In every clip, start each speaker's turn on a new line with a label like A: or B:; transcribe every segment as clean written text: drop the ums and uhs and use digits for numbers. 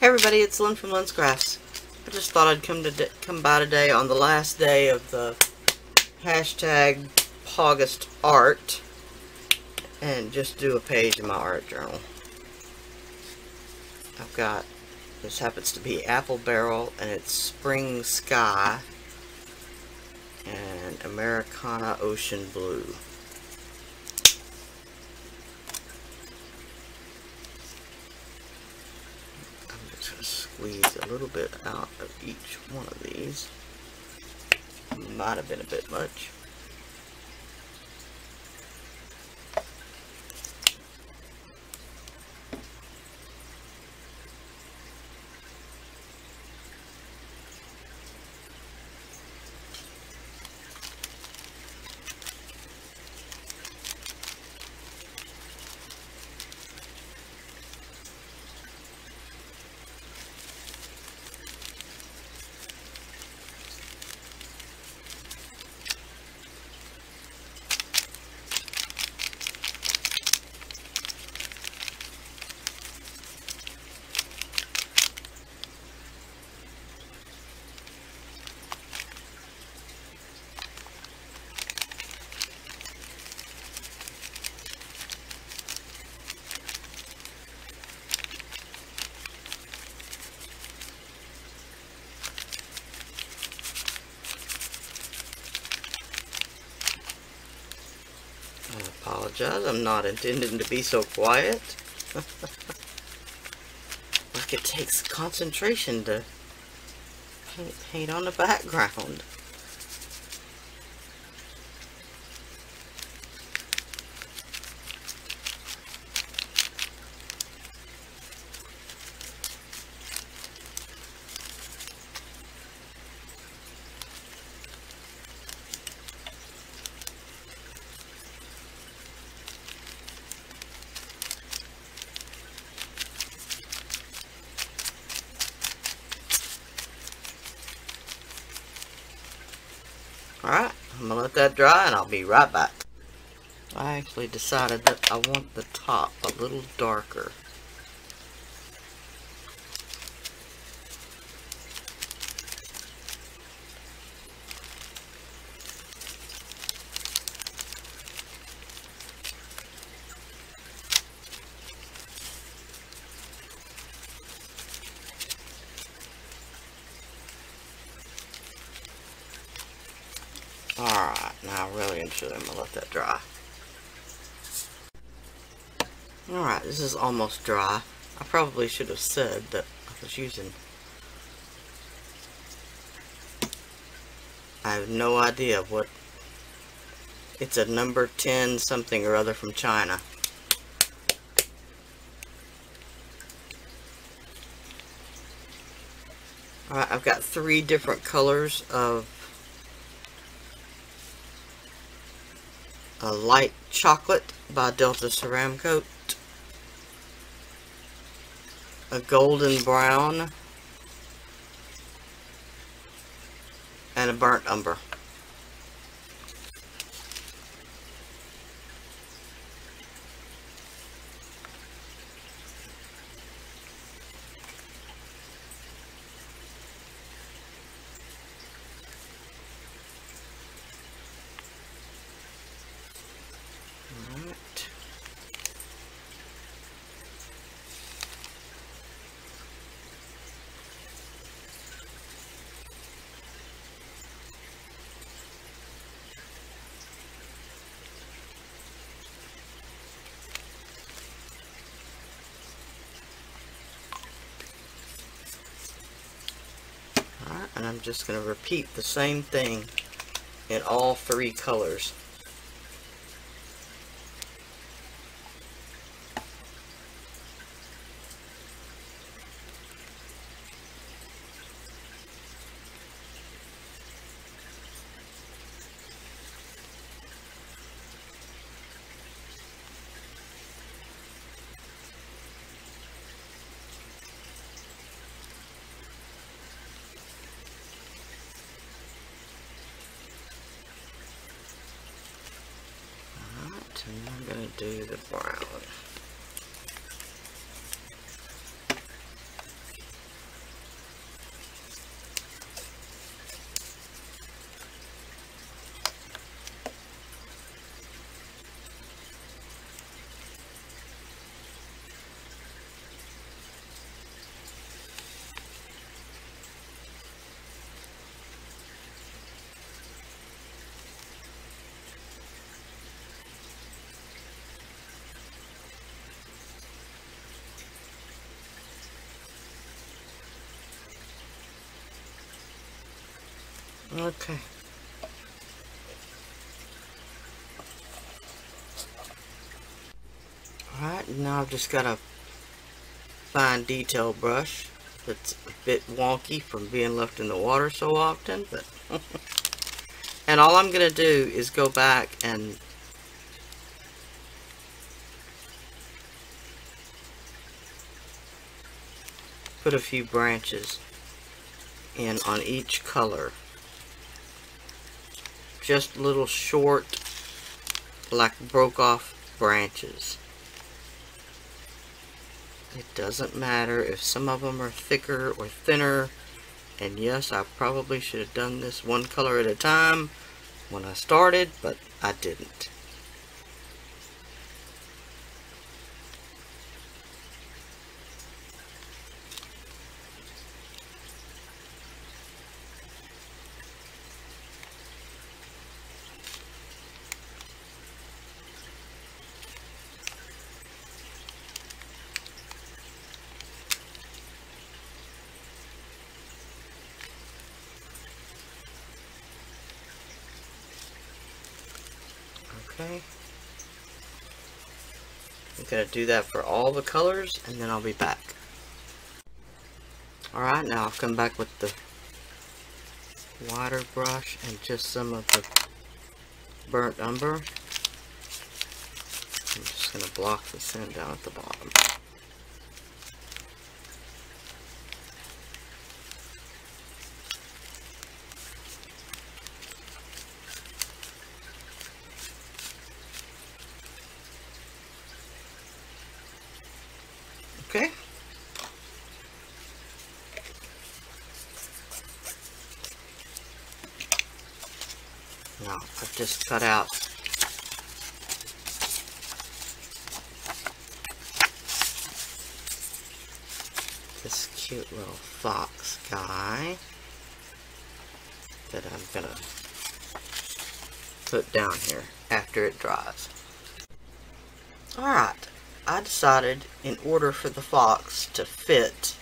A: Hey everybody, it's Lyn from Lyn's Crafts. I just thought I'd come by today on the last day of the hashtag pawgustart and just do a page in my art journal. I've got, this happens to be apple barrel and it's spring sky and Americana ocean blue. Squeeze a little bit out of each one of these. Might have been a bit much. I apologize, I'm not intending to be so quiet. Like it takes concentration to paint on the background. Alright, I'm going to let that dry and I'll be right back. I actually decided that I want the top a little darker. Alright, now really and truly I'm going to let that dry. Alright, this is almost dry. I probably should have said that I was using... I have no idea what... It's a number 10 something or other from China. Alright, I've got 3 different colors of a light chocolate by Delta Ceramcoat, a golden brown, and a burnt umber. And I'm just going to repeat the same thing in all 3 colors. And I'm going to do the brown. Okay. Alright, now I've just got a fine detail brush that's a bit wonky from being left in the water so often, but and all I'm going to do is go back and put a few branches in on each color. Just little short, like broke off branches. It doesn't matter if some of them are thicker or thinner. And yes, I probably should have done this one color at a time when I started, but I didn't. Okay. I'm going to do that for all the colors, and then I'll be back. Alright, now I'll come back with the wider brush and just some of the burnt umber. I'm just going to block this in down at the bottom. Okay. Now I've just cut out this cute little fox guy that I'm gonna put down here after it dries. Alright, I decided in order for the fox to fit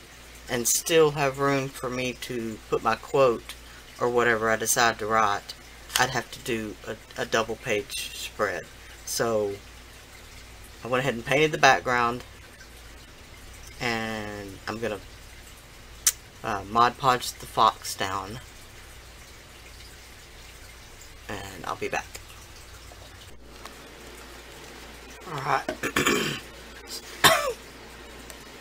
A: and still have room for me to put my quote or whatever I decide to write, I'd have to do a double page spread. So I went ahead and painted the background, and I'm going to Mod Podge the fox down, and I'll be back. Alright.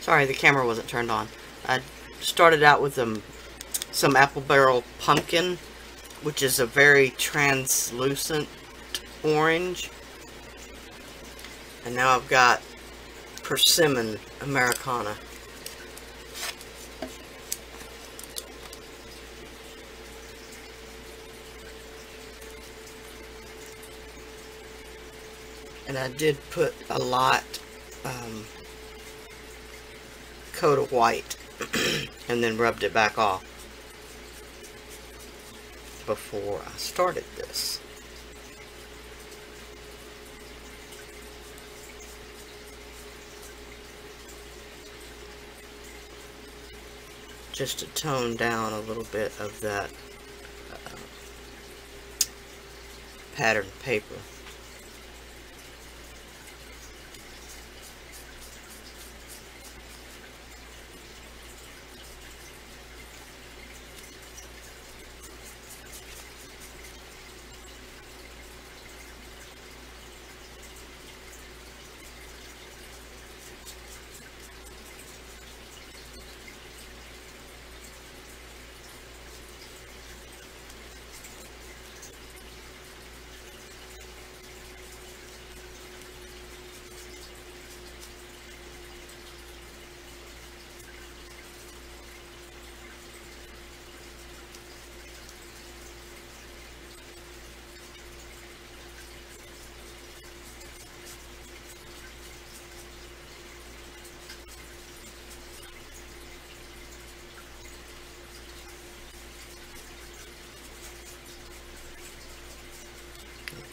A: Sorry, the camera wasn't turned on. I started out with some apple barrel pumpkin, which is a very translucent orange. And now I've got persimmon Americana. And I did put a light coat of white and then rubbed it back off before I started this. Just to tone down a little bit of that patterned paper.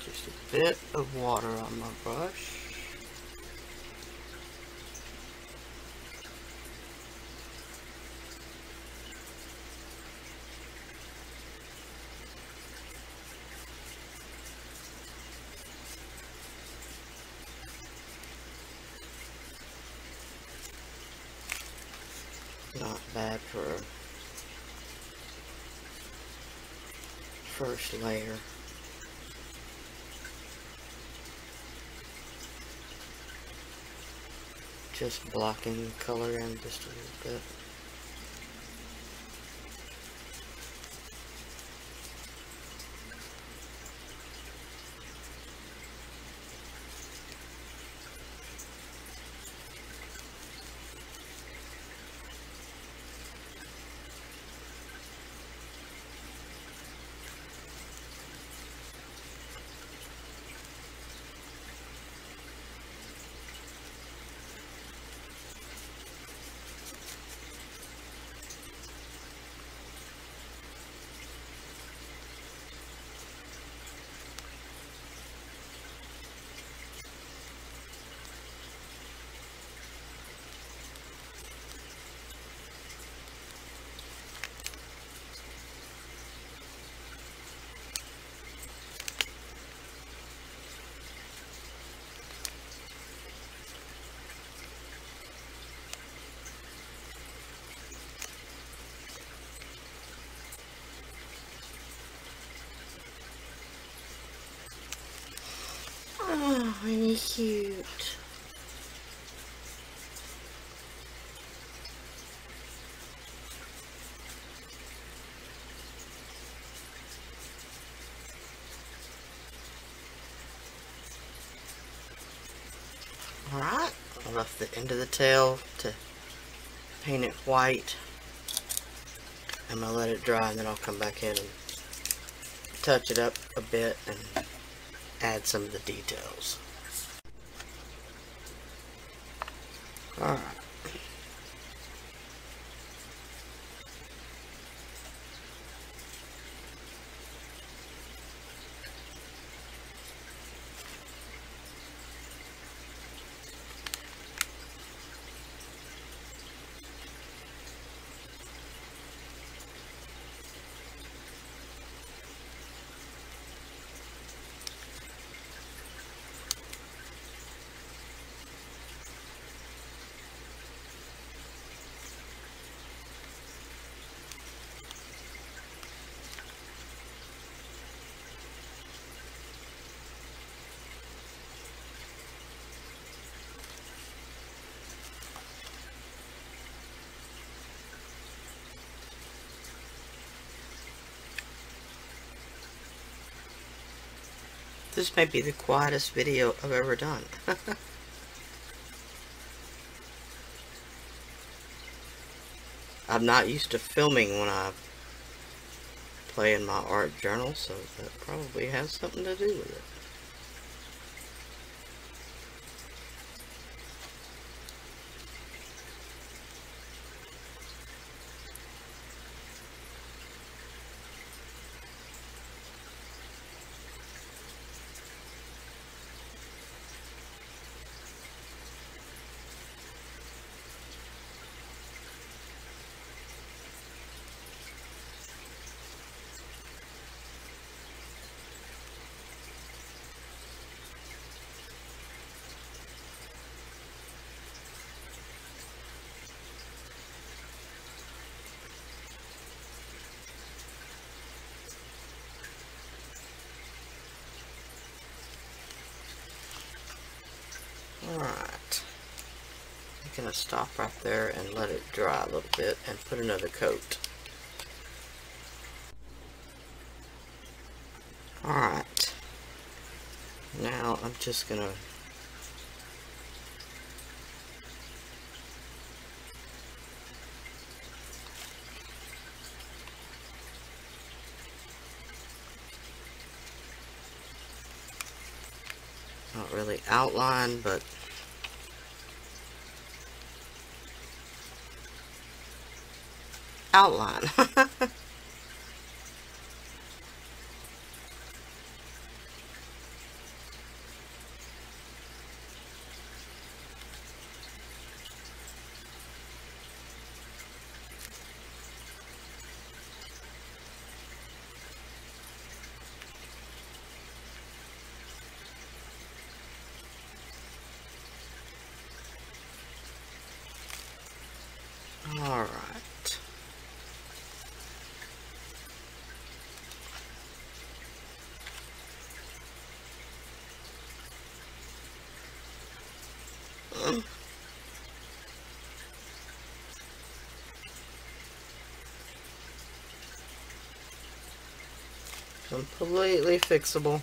A: Just a bit of water on my brush. Not bad for a first layer. Just blocking color in just a little bit. Oh, really cute. Alright, I left the end of the tail to paint it white. I'm going to let it dry and then I'll come back in and touch it up a bit and add some of the details. Alright. This may be the quietest video I've ever done. I'm not used to filming when I play in my art journal, so that probably has something to do with it. Alright, I'm going to stop right there and let it dry a little bit and put another coat. Alright, now I'm just going to not really outline, but outline. Alright. Completely fixable.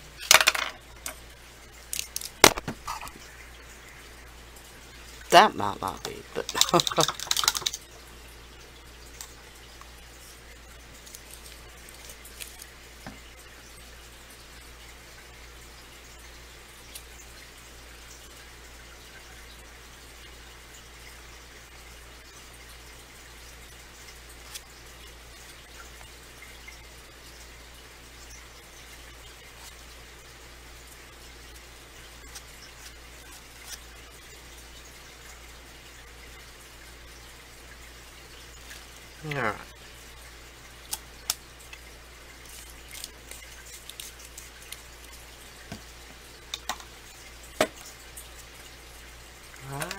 A: That might not be, but alright. Alright.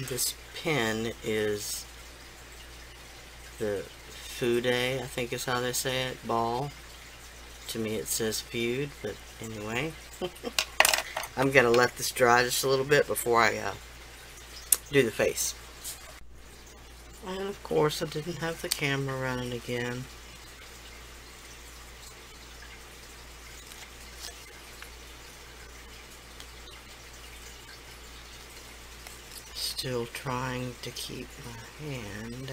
A: This pen is the Fude, I think is how they say it, ball. To me it says feud, but anyway. I'm gonna let this dry just a little bit before I do the face. And of course I didn't have the camera running again. Still trying to keep my hand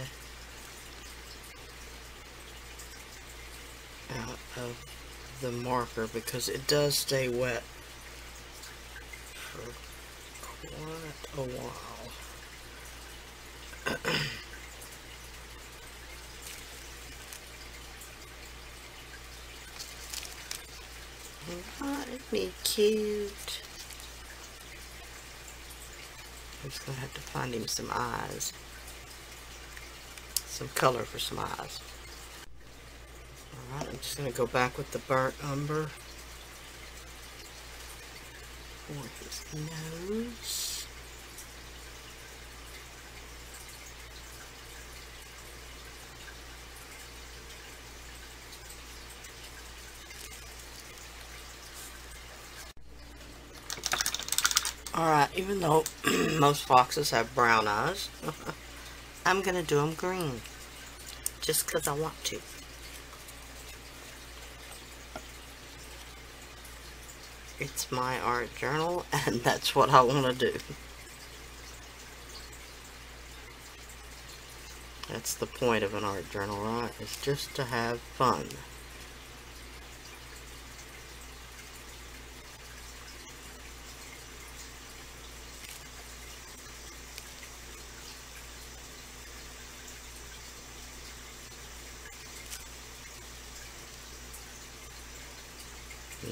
A: out of the marker because it does stay wet for quite a while. Isn't me cute? I'm just gonna have to find him some eyes. Some color for some eyes. Alright, I'm just gonna go back with the burnt umber for his nose. Alright, even though most foxes have brown eyes, I'm gonna do them green. Just because I want to. It's my art journal, and that's what I want to do. That's the point of an art journal, right? It's just to have fun.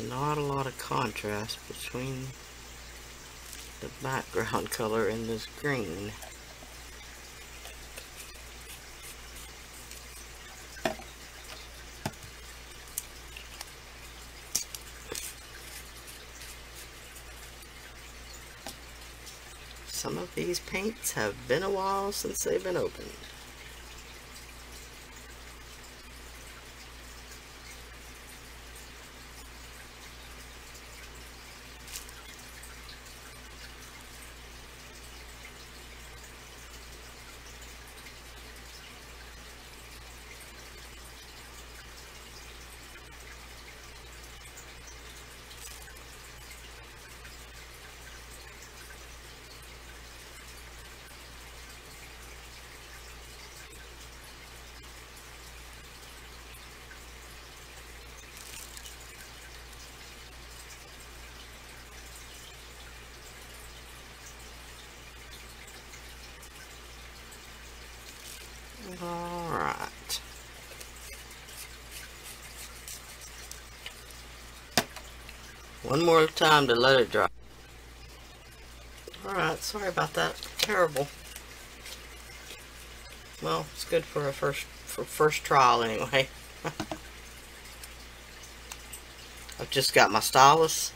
A: Not a lot of contrast between the background color and this green. Some of these paints have been a while since they've been opened. Alright. One more time to let it dry. Alright, sorry about that. Terrible. Well, it's good for a first trial anyway. I've just got my stylus.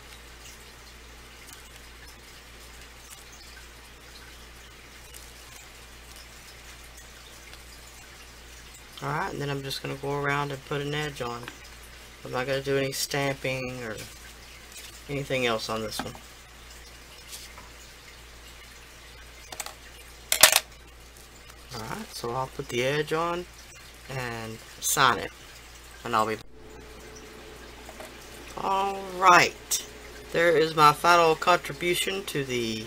A: Alright, and then I'm just going to go around and put an edge on. I'm not going to do any stamping or anything else on this one. Alright, so I'll put the edge on and sign it, and I'll be back. Alright, there is my final contribution to the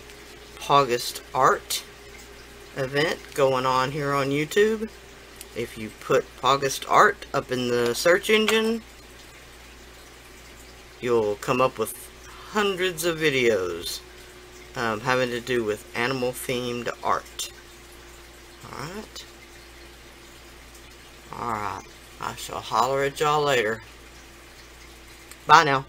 A: August art event going on here on YouTube. If you put August art up in the search engine, you'll come up with hundreds of videos having to do with animal themed art. Alright, I shall holler at y'all later. Bye now.